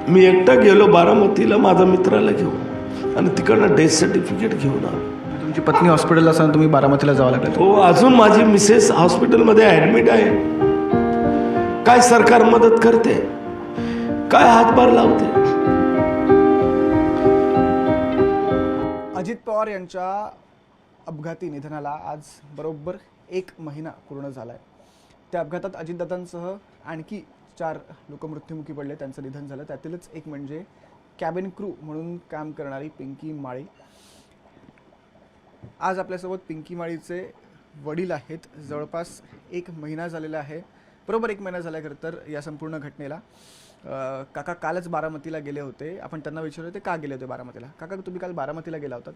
मी एकटा गेलो बारामतीला माझ्या मित्राला घेऊन आणि तिकडनं डेथ सर्टिफिकेट घेऊन आलो. तुमची पत्नी हॉस्पिटलला असताना तुम्ही बारामतीला जावं लागलं. हो, अजून माझी मिसेस हॉस्पिटलमध्ये ॲडमिट आहे. काय सरकार मदत करते, काय हातभार लावते. अजित पवार यांच्या अपघाती निधनाला आज बरोबर 1 महिना पूर्ण झाला आहे. त्या अपघातात अजितदादांसह आणखी 4 लोक मृत्युमुखी पडले, त्यांचं निधन झालं. त्यातीलच एक म्हणजे कॅबिन क्रू म्हणून काम करणारी पिंकी माळी. आज आपल्यासोबत पिंकी माळीचे वडील आहेत. जवळपास 1 महिना झालेला आहे, बरोबर 1 महिना झाला खरं तर या संपूर्ण घटनेला. काका कालच बारामतीला गेले होते. आपण त्यांना विचारलं होते का गेले होते बारामतीला. काका, तुम्ही काल बारामतीला गेला होतात,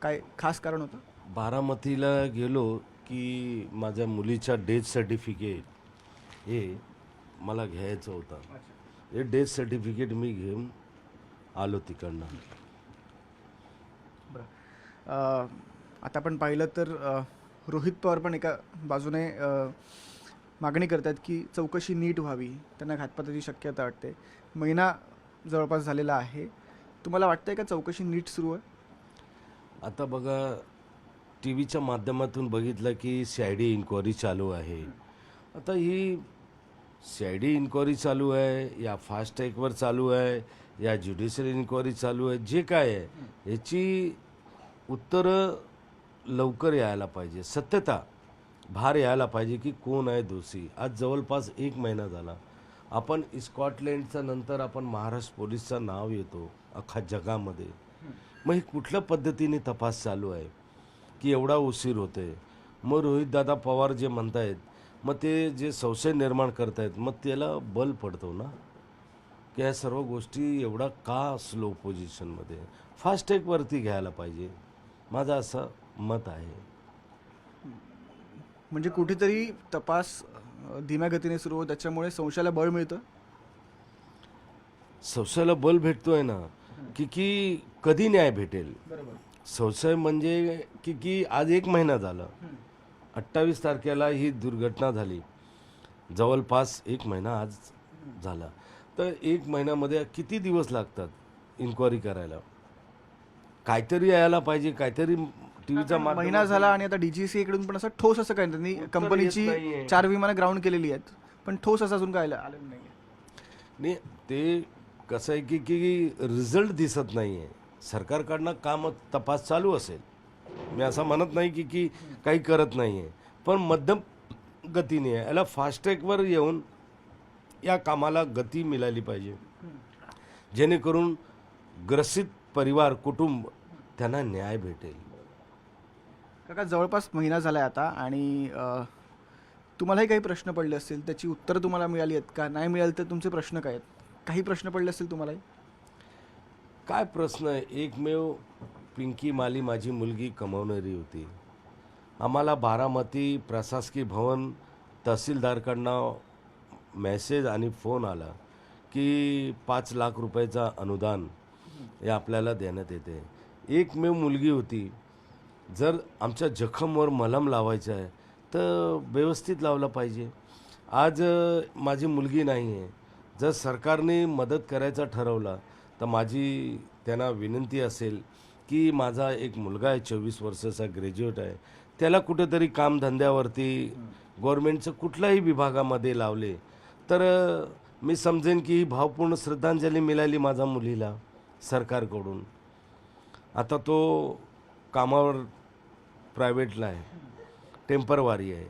काय खास कारण होतं? बारामतीला गेलो की माझ्या मुलीचा डेथ सर्टिफिकेट हे मला घ्यायचं होतं. हे डेथ सर्टिफिकेट मी घेऊन आलो तिकडनं. बरं, आता आपण पाहिलं तर रोहित पवार पण एका बाजूने मागणी करतात की चौकशी नीट व्हावी. त्यांना घातपाताची शक्यता वाटते. महिना जवळपास झालेला आहे. तुम्हाला वाटतंय का चौकशी नीट सुरू आहे? आता बघा, टी व्हीच्या माध्यमातून बघितलं की CID इन्क्वायरी चालू आहे. आता ही CID इन्क्वायरी चालू आहे या फास्ट ट्रॅकवर चालू आहे या ज्युडिशियल इन्क्वायरी चालू आहे, जे काय आहे याची उत्तरं लवकर यायला पाहिजे. सत्यता बाहेर यायला पाहिजे की कोण आहे दोषी. आज जवळपास 1 महिना झाला. आपण स्कॉटलँडच्या नंतर आपण महाराष्ट्र पोलीसचं नाव येतो अख्खा जगामध्ये. मग हे कुठल्या पद्धतीने तपास चालू आहे की एवढा उशीर होते. मग रोहितदादा पवार जे म्हणतायत, मग ते जे संशय निर्माण करतायत, मग त्याला बल पडतो ना की ह्या सर्व गोष्टी एवढा का स्लो पोझिशनमध्ये. फास्ट ट्रॅकवरती घ्यायला पाहिजे, माझं असं मत आहे. म्हणजे कुठेतरी तपास धीम्या गतीने सुरू होतो, त्याच्यामुळे संशयाला बळ मिळतं. संशयाला बल भेटतोय ना की कधी न्याय भेटेल. संशय म्हणजे की आज 1 महिना झाला. 28 तारखेला ही दुर्घटना झाली. जवळपास 1 महिना आज झाला. तर 1 महिन्यामध्ये किती दिवस लागतात इन्क्वायरी करायला? काहीतरी यायला पाहिजे, काहीतरी टीव्हीचा महिना झाला आणि आता DGCA कडून पण असं ठोस असं काय त्यांनी कंपनीची 4 विमानं ग्राउंड केलेली आहेत, पण ठोस असं अजून काय आलं नाही. ते कसं आहे की रिझल्ट दिसत नाही आहे. सरकारकडनं काम तपास चालू असेल, मी असं म्हणत नाही की काही करत नाही आहे, पण मध्यम गतीने आहे. याला फास्ट ट्रॅकवर येऊन या कामाला गती मिळाली पाहिजे, जेणेकरून ग्रसित परिवार कुटुंब त्यांना न्याय भेटेल. काका, जवळपास महिना झाला आहे आता आणि तुम्हालाही काही प्रश्न पडले असतील, त्याची उत्तरं तुम्हाला मिळाली आहेत का? नाही मिळाली तर तुमचे प्रश्न काय आहेत? काही प्रश्न पडले असतील तुम्हालाही? काय प्रश्न आहे? एकमेव पिंकी माली माझी मुलगी कमावणारी होती. आम्हाला बारामती प्रशासकीय भवन तहसीलदारकडनं मेसेज आणि फोन आला की 5 लाख रुपयाचा अनुदान हे आपल्याला देण्यात येते. एकमेव मुलगी होती. जर आमच्या जखमवर मलम लावायचं आहे तर व्यवस्थित लावलं पाहिजे. आज माझी मुलगी नाही आहे. जर सरकारने मदत करायचा ठरवला तर माझी त्यांना विनंती असेल की माझा एक मुलगा आहे, 24 वर्षाचा ग्रॅज्युएट आहे, त्याला कुठेतरी कामधंद्यावरती गव्हर्नमेंटचं कुठल्याही विभागामध्ये लावले तर मी समजेन की ही भावपूर्ण श्रद्धांजली मिळाली माझ्या मुलीला सरकारकडून. आता तो कामावर प्रायव्हेटला आहे, टेम्परवारी आहे,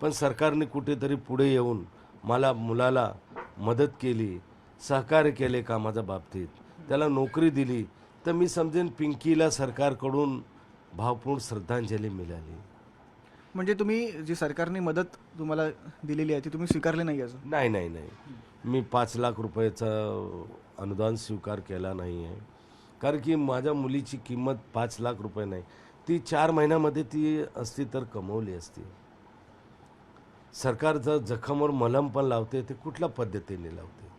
पण सरकारने कुठेतरी पुढे येऊन मला मुलाला मदत केली, सहकार्य केले कामाच्या बाबतीत, त्याला नोकरी दिली, तर मी समजेन पिंकीला सरकारकडून भावपूर्ण श्रद्धांजली मिळाली. म्हणजे तुम्ही जी सरकारने मदत तुम्हाला दिलेली आहे ती तुम्ही स्वीकारली नाही अजून? नाही, मी 5 लाख रुपयाचा अनुदान स्वीकार केला नाही आहे. कारण की माझ्या मुलीची किंमत 5 लाख रुपये नाही, ती 4 महिन्यामध्ये ती असती तर कमवली असती. सरकार जर जखमवर मलम पण लावते ते कुठल्या पद्धतीने लावते?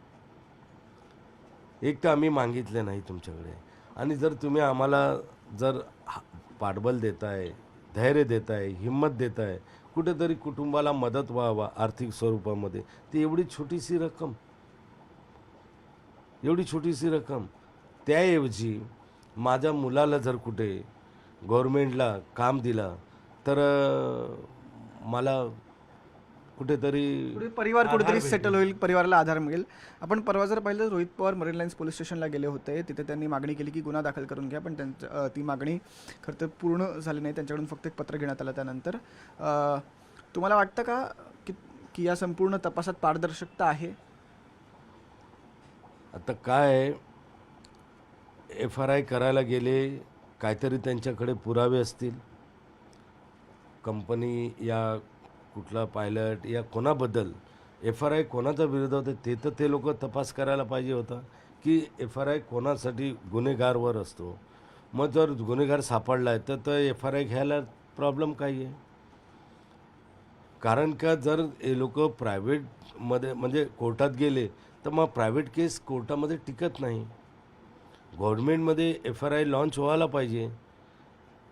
एक तर आम्ही मागितले नाही तुमच्याकडे, आणि जर तुम्ही आम्हाला जर पाठबळ देताय, धैर्य देताय, हिंमत देताय, कुठेतरी कुटुंबाला मदत व्हावा आर्थिक स्वरूपामध्ये, ती एवढी छोटीशी रक्कम एवढी छोटीशी रक्कम. त्याऐवजी माझ्या मुलाला जर कुठे गव्हर्मेंटला काम दिलं तर मला कुठेतरी पुढे परिवार आधार कुठेतरी भेटेल. सेटल होईल, परिवाराला आधार मिळेल. आपण परवा जर पाहिलं Rohit Pawar marine lines police स्टेशनला गेले होते. तिथे त्यांनी मागणी केली की गुन्हा दाखल करून घ्या, पण ती मागणी खरं तर पूर्ण झाली नाही. त्यांच्याकडून फक्त एक पत्र घेण्यात आलं. त्यानंतर तुम्हाला वाटतं का की की या संपूर्ण तपासात पारदर्शकता आहे? आता काय FRI करायला गेले, काहीतरी त्यांच्याकडे पुरावे असतील. कंपनी या कुठला पायलट या कोणाबद्दल FRI कोणाच्या विरोधात आहे ते तर ते लोक तपास करायला पाहिजे होता की FRI कोणासाठी गुन्हेगारवर असतो. मग जर गुन्हेगार सापडला आहे तर FRI घ्यायला प्रॉब्लेम काय आहे? कारण का जर हे लोक प्रायव्हेटमध्ये म्हणजे कोर्टात गेले तर मग प्रायव्हेट केस कोर्टामध्ये टिकत नाही. गव्हर्नमेंटमध्ये FRI लॉन्च व्हायला पाहिजे.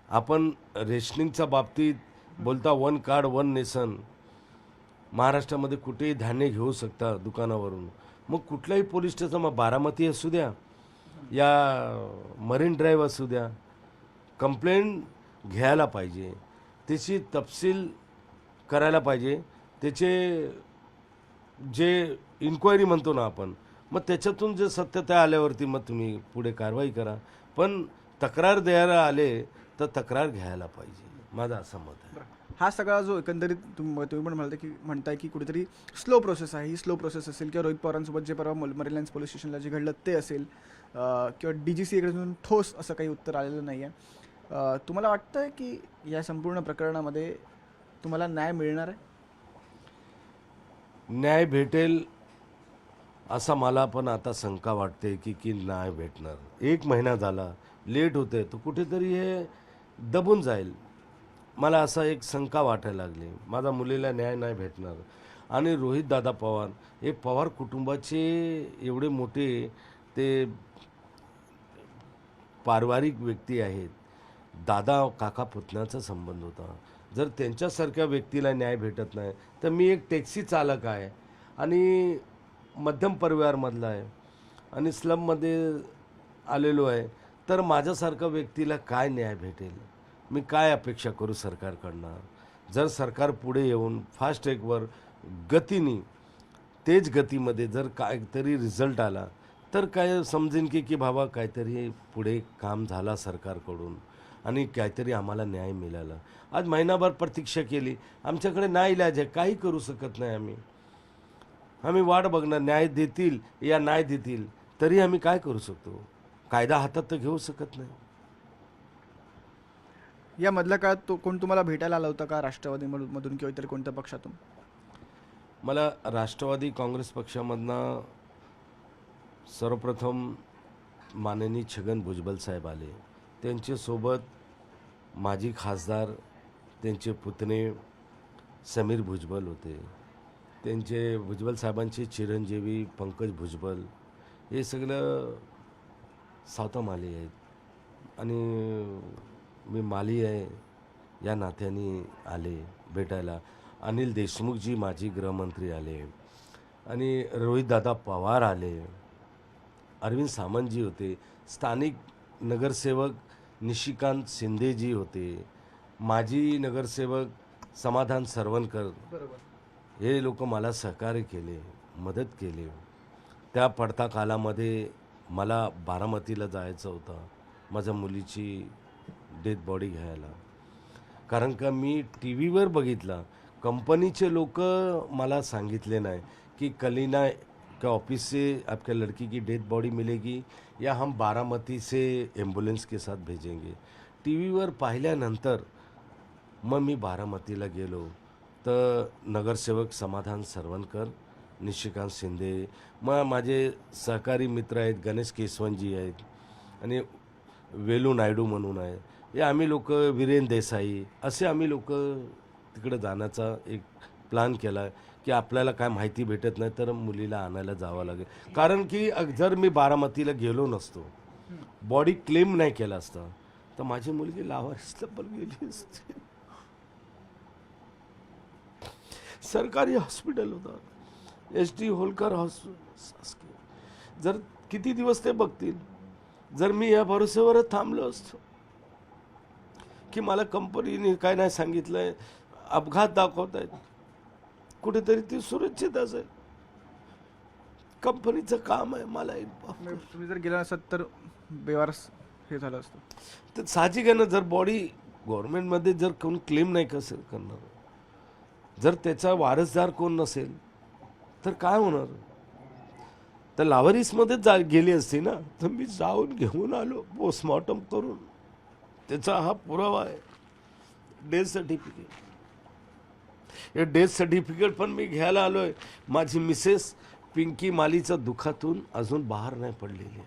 आपण रेशनिंगच्या बाबतीत बोलता वन कार्ड वन नेशन. महाराष्ट्रामध्ये कुठेही धान्य घेऊ शकता दुकानावरून. मग कुठल्याही पोलीस स्टेशन, मग बारामती असू द्या या मरीन ड्राईव्ह असू द्या, कंप्लेंट घ्यायला पाहिजे, त्याची तपशील करायला पाहिजे, त्याचे जे इन्क्वायरी म्हणतो ना आपण, मग त्याच्यातून जे सत्यता आल्यावरती मग तुम्ही पुढे कारवाई करा. पण तक्रार द्यायला आले तर तक्रार घ्यायला पाहिजे, माझं असं मत आहे. हा सगळा जो एकंदरीत तुम्ही पण म्हणताय की कुठेतरी स्लो प्रोसेस आहे. ही स्लो प्रोसेस असेल किंवा रोहित पवारांसोबत जे परवा मरीन लाईन्स पोलीस स्टेशनला जे घडलं ते असेल, किंवा DGCकडून ठोस असं काही उत्तर आलेलं नाही आहे. तुम्हाला वाटतं की या संपूर्ण प्रकरणामध्ये तुम्हाला न्याय मिळणार आहे? न्याय भेटेल असा मला पण आता शंका वाटते की न्याय भेटणार. 1 महिना झाला, लेट होते तर कुठेतरी हे दबून जाईल. मला असा एक शंका वाटायला लागली, माझ्या मुलीला न्याय नाही भेटणार. आणि रोहित दादा पवार हे पवार कुटुंबाचे एवढे मोठे ते पारिवारिक व्यक्ती आहेत. दादा काका पुतण्याचा संबंध होता. जर त्यांच्यासारख्या व्यक्तीला न्याय भेटत नाही तर मी एक टॅक्सी चालक आहे आणि मध्यम परिवारमधला आहे आणि स्लममध्ये आलेलो आहे, तर माझ्यासारख्या व्यक्तीला काय न्याय भेटेल? मी काय अपेक्षा करू सरकारकडनं? जर सरकार पुढे येऊन फास्ट ट्रॅकवर गतीने तेज गतीमध्ये जर काहीतरी रिझल्ट आला तर काय समजेन की बाबा काहीतरी पुढे काम झाला सरकारकडून आणि काहीतरी आम्हाला न्याय मिळाला. आज महिनाभर प्रतीक्षा केली, आमच्याकडे नाईलाज आहे, काही करू शकत नाही. आम्ही वाट बघणार, न्याय देतील या नाही देतील, तरी आम्ही काय करू शकतो? कायदा हातात तर घेऊ शकत नाही. या मधल्या काळात तो कोण तुम्हाला भेटायला आला होता का, राष्ट्रवादीमधून किंवा इतर कोणत्या पक्षातून? मला राष्ट्रवादी काँग्रेस पक्षामधनं सर्वप्रथम माननीय छगन भुजबळ साहेब आले. त्यांच्यासोबत माजी खासदार त्यांचे पुतणे समीर भुजबळ होते. त्यांचे भुजबळ साहेबांचे चिरंजीवी पंकज भुजबळ, हे सगळं सावता माली आहेत आणि मी माली आहे या नात्याने आले भेटायला. अनिल देशमुखजी माजी गृहमंत्री आले आणि रोहितदादा पवार आले. अरविंद सामंतजी होते. स्थानिक नगरसेवक निशिकांत शिंदेजी होते. माजी नगरसेवक समाधान सरवणकर, हे लोक मला सहकार्य केले, मदत केली. त्या पडता कालामध्ये मला बारामतीला जायचं होतं माझ्या मुलीची डेथ बॉडी घ्यायला. कारण का मी TV वर बघितलं, कंपनीचे लोक मला सांगितले नाही की कलीना के ऑफिस से आपके लड़की की डेथ बॉडी मिलेगी या हम बारामती से एम्बुलेंस के साथ भेजेंगे. TV वर पाहिल्यानंतर मग मी बारामतीला गेलो तर नगरसेवक समाधान सरवणकर, निशिकांत शिंदे, मग माझे सहकारी मित्र आहेत गणेश केसवनजी आहेत आणि वेलू नायडू म्हणून आहे. हे आम्ही लोक, वीरेन देसाई, असे आम्ही लोक तिकडे जाण्याचा एक प्लॅन केला की आपल्याला काय माहिती भेटत नाही तर मुलीला आणायला जावं लागेल. कारण की जर मी बारामतीला गेलो नसतो, बॉडी क्लेम नाही केला असता तर माझी मुलगी लावारिसला पण गेली असती. सरकारी हॉस्पिटल होता, SD होलकर हॉस्पिटल. जर किती दिवस ते बघतील? जर मी या भरोश्यावरच थांबलो असतो की मला कंपनीने काय नाही सांगितलंय, अपघात दाखवत आहेत, कुठेतरी ती सुरक्षित असेल. कंपनीचं काम आहे मला तुम्ही जर गेला नसत तर बेवारस हे झालं असतं. तर साहजिक आहे ना. जर बॉडी गव्हर्नमेंटमध्ये जर कोण क्लेम नाही कसेल करणार, जर त्याचा वारसदार कोण नसेल तर काय होणार? तर लावारिसमध्येच गेली असती ना. तर मी जाऊन घेऊन आलो पोस्टमॉर्टम करून. त्याचा हा पुरावा आहे, डेथ सर्टिफिकेट. हे डेथ सर्टिफिकेट पण मी घ्यायला आलोय. माझी मिसेस पिंकी मालीचं दुःखातून अजून बाहेर नाही पडलेली आहे.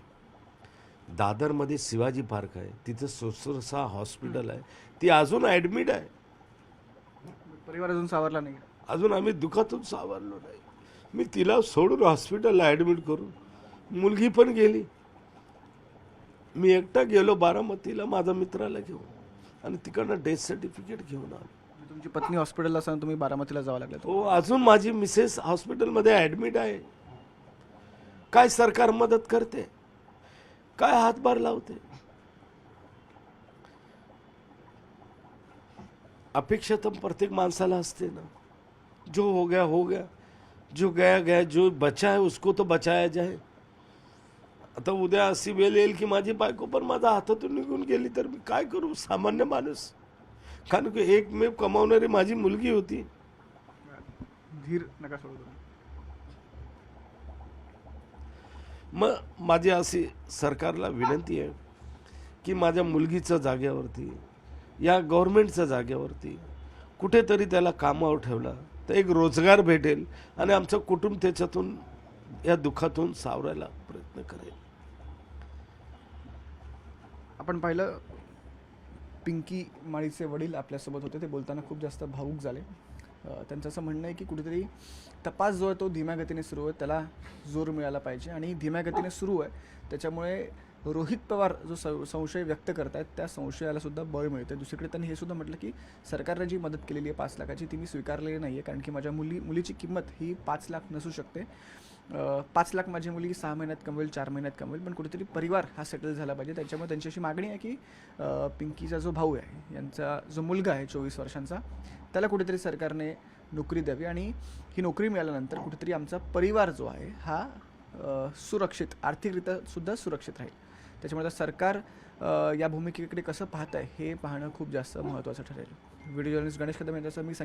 दादरमध्ये शिवाजी पार्क आहे, तिथं सुसुरसा हॉस्पिटल आहे, ती अजून ॲडमिट आहे. परिवार अजून सावरला नाही. अजून आम्ही दुःखातून सावरलो नाही. मी तिला सोडून हॉस्पिटलला ॲडमिट करून, मुलगी पण गेली. मी एकटा गेलो बारामतीला माझ्या मित्राला घेऊन आणि तिकडनं डेथ सर्टिफिकेट घेऊन आलो. तुमची पत्नी हॉस्पिटलला असताना तुम्ही बारामतीला जावं लागलं. हो, अजून माझी मिसेस हॉस्पिटलमध्ये ॲडमिट आहे. काय सरकार मदत करते? काय हातभार लावते? अपेक्षा तर प्रत्येक माणसाला असते ना. जो हो गया हो गया, जो गया गया, जो बचा है उसको तो बचाया जाए. आता उद्या अशी वेळ येईल की माझी बायको पण माझ्या हातातून निघून गेली तर मी काय करू? सामान्य माणूस. कारण की एकमेव कमावणारी माझी मुलगी होती. धीर नका सोडू तुम्ही. मग माझी अशी सरकारला विनंती आहे की माझ्या मुलगीच्या जागेवरती, या गव्हर्नमेंटच्या जागेवरती कुठेतरी त्याला कामावर ठेवला तर एक रोजगार भेटेल आणि आमचं कुटुंब त्याच्यातून, या दुःखातून सावरायला प्रयत्न करेल. आपण पाहिलं पिंकी माळीचे वडील आपल्यासोबत होते. ते बोलताना खूप जास्त भावूक झाले. त्यांचं असं म्हणणं आहे की कुठेतरी तपास जो आहे तो धीम्या गतीने सुरू आहे, त्याला जोर मिळाला पाहिजे आणि धीम्या गतीने सुरू आहे. त्याच्यामुळे रोहित पवार जो संशय व्यक्त करतायत त्या संशयाला सुद्धा बळ मिळतं. दुसरीकडे त्यांनी हे सुद्धा म्हटलं की सरकारने जी मदत केलेली आहे 5 लाखाची ती मी स्वीकारलेली नाही आहे, कारण की माझ्या मुलीची किंमत ही 5 लाख नसू शकते. 5 लाख माझी मुलगी 6 महिन्यात कमवेल, 4 महिन्यात कमवेल, पण कुठेतरी परिवार हा सेटल झाला पाहिजे. त्याच्यामुळे त्यांची अशी मागणी आहे की पिंकीचा जो भाऊ आहे, यांचा जो मुलगा आहे 24 वर्षांचा, त्याला कुठेतरी सरकारने नोकरी द्यावी आणि ही नोकरी मिळाल्यानंतर कुठेतरी आमचा परिवार जो आहे हा सुरक्षित, आर्थिकरित्या सुद्धा सुरक्षित राहील. त्याच्यामुळे आता सरकार या भूमिकेकडे कसं पाहत आहे हे पाहणं खूप जास्त महत्त्वाचं ठरेल. व्हिडिओ जर्नलिस्ट गणेश कदम यांच्यासह मी